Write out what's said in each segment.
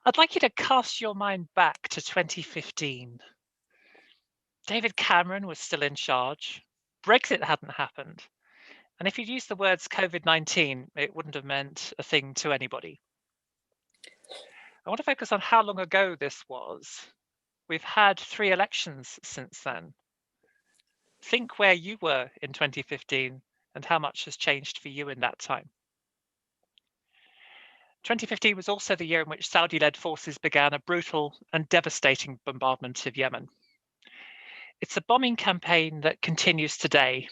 I'd like you to cast your mind back to 2015. David Cameron was still in charge. Brexit hadn't happened. And if you'd used the words COVID-19, it wouldn't have meant a thing to anybody. I want to focus on how long ago this was. We've had 3 elections since then. Think where you were in 2015 and how much has changed for you in that time. 2015 was also the year in which Saudi-led forces began a brutal and devastating bombardment of Yemen. It's a bombing campaign that continues today.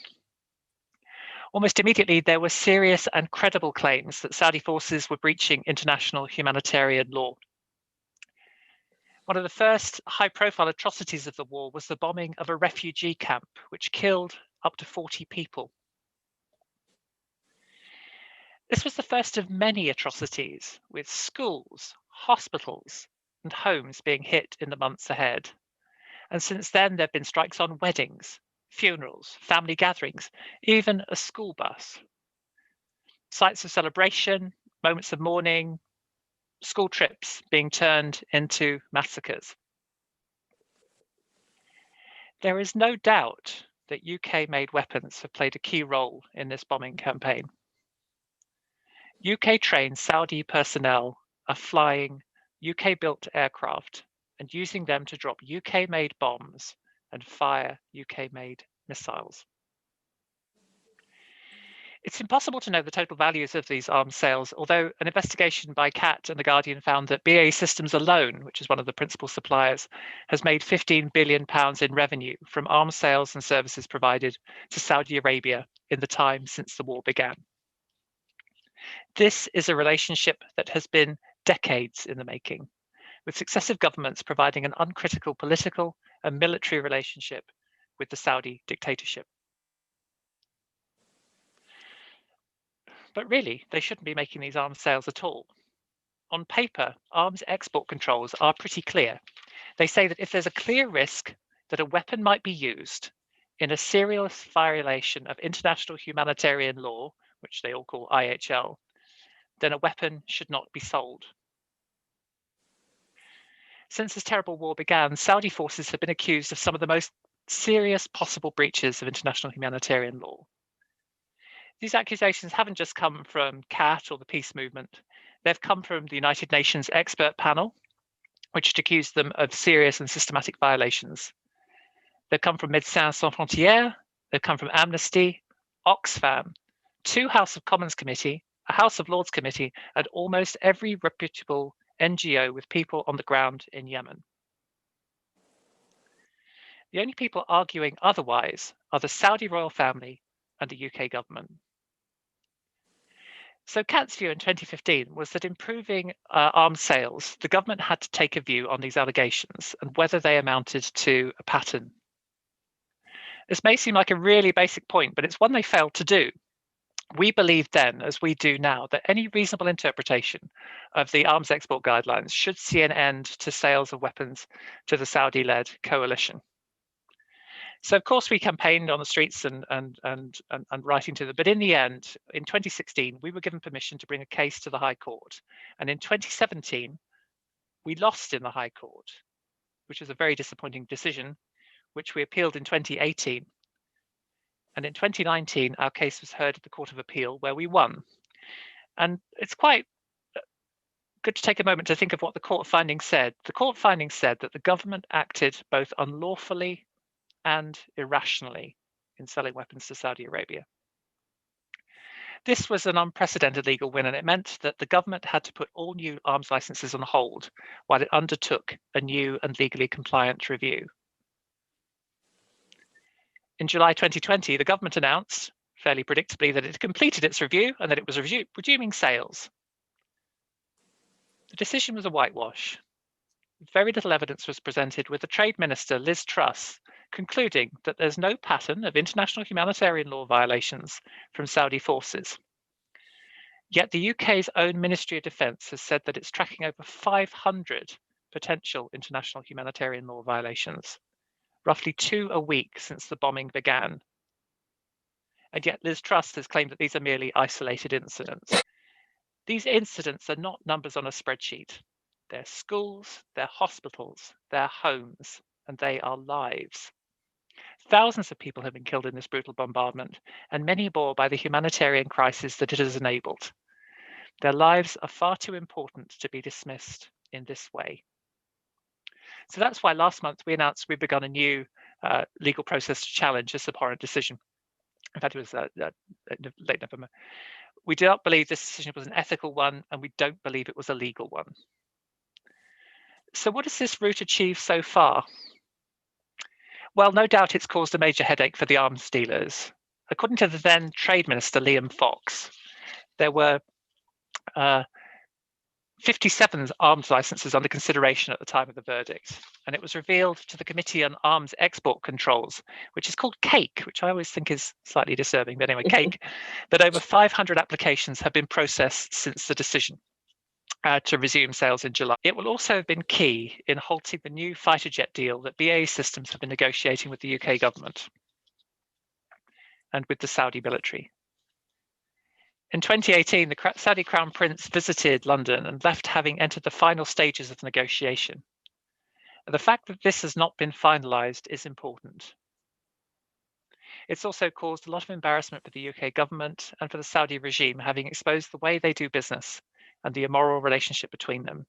Almost immediately, there were serious and credible claims that Saudi forces were breaching international humanitarian law. One of the first high-profile atrocities of the war was the bombing of a refugee camp, which killed up to 40 people. This was the first of many atrocities, with schools, hospitals, and homes being hit in the months ahead. And since then, there have been strikes on weddings, funerals, family gatherings, even a school bus. Sites of celebration, moments of mourning, school trips being turned into massacres. There is no doubt that UK-made weapons have played a key role in this bombing campaign. UK-trained Saudi personnel are flying UK-built aircraft and using them to drop UK-made bombs and fire UK-made missiles. It's impossible to know the total values of these arms sales, although an investigation by CAT and The Guardian found that BAE Systems alone, which is one of the principal suppliers, has made £15 billion in revenue from arms sales and services provided to Saudi Arabia in the time since the war began. This is a relationship that has been decades in the making, with successive governments providing an uncritical political and military relationship with the Saudi dictatorship. But really, they shouldn't be making these arms sales at all. On paper, arms export controls are pretty clear. They say that if there's a clear risk that a weapon might be used in a serious violation of international humanitarian law, which they all call IHL, then a weapon should not be sold. Since this terrible war began, Saudi forces have been accused of some of the most serious possible breaches of international humanitarian law. These accusations haven't just come from CAT or the peace movement. They've come from the United Nations expert panel, which had accused them of serious and systematic violations. They've come from Médecins Sans Frontières, they've come from Amnesty, Oxfam, 2 House of Commons committee, a House of Lords committee, and almost every reputable NGO with people on the ground in Yemen. The only people arguing otherwise are the Saudi royal family and the UK government. So CAT's view in 2015 was that improving arms sales, the government had to take a view on these allegations and whether they amounted to a pattern. This may seem like a really basic point, but it's one they failed to do. We believed then, as we do now, that any reasonable interpretation of the arms export guidelines should see an end to sales of weapons to the Saudi-led coalition. So of course we campaigned on the streets and writing to them, but in the end, in 2016, we were given permission to bring a case to the High Court. And in 2017, we lost in the High Court, which was a very disappointing decision, which we appealed in 2018. And in 2019, our case was heard at the Court of Appeal, where we won. And it's quite good to take a moment to think of what the court findings said. The court findings said that the government acted both unlawfully and irrationally in selling weapons to Saudi Arabia. This was an unprecedented legal win, and it meant that the government had to put all new arms licenses on hold while it undertook a new and legally compliant review. In July 2020, the government announced, fairly predictably, that it had completed its review and that it was resuming sales. The decision was a whitewash. Very little evidence was presented, with the Trade Minister, Liz Truss, concluding that there's no pattern of international humanitarian law violations from Saudi forces. Yet the UK's own Ministry of Defence has said that it's tracking over 500 potential international humanitarian law violations, roughly 2 a week since the bombing began. And yet Liz Truss has claimed that these are merely isolated incidents. These incidents are not numbers on a spreadsheet. They're schools, they're hospitals, they're homes, and they are lives. Thousands of people have been killed in this brutal bombardment, and many more by the humanitarian crisis that it has enabled. Their lives are far too important to be dismissed in this way. So that's why last month we announced we've begun a new legal process to challenge this abhorrent decision. In fact, it was late November. We do not believe this decision was an ethical one, and we don't believe it was a legal one. So what has this route achieved so far? Well, no doubt it's caused a major headache for the arms dealers. According to the then Trade Minister, Liam Fox, there were 57 arms licenses under consideration at the time of the verdict. And it was revealed to the Committee on Arms Export Controls, which is called CAKE, which I always think is slightly disturbing, but anyway, CAKE, that over 500 applications have been processed since the decision to resume sales in July. It will also have been key in halting the new fighter jet deal that BAE Systems have been negotiating with the UK government and with the Saudi military. In 2018, the Saudi Crown Prince visited London and left having entered the final stages of the negotiation. The fact that this has not been finalised is important. It's also caused a lot of embarrassment for the UK government and for the Saudi regime, having exposed the way they do business and the immoral relationship between them.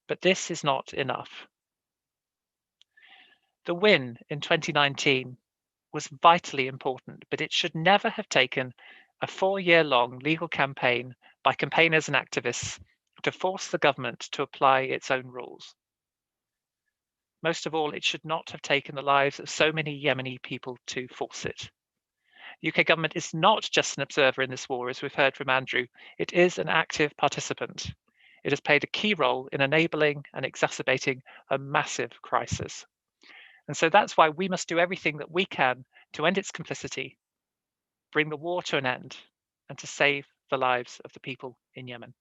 But this is not enough. The win in 2019 was vitally important, but it should never have taken a 4-year-long legal campaign by campaigners and activists to force the government to apply its own rules. Most of all, it should not have taken the lives of so many Yemeni people to force it. The UK government is not just an observer in this war, as we've heard from Andrew. It is an active participant. It has played a key role in enabling and exacerbating a massive crisis. And so that's why we must do everything that we can to end its complicity, bring the war to an end, and to save the lives of the people in Yemen.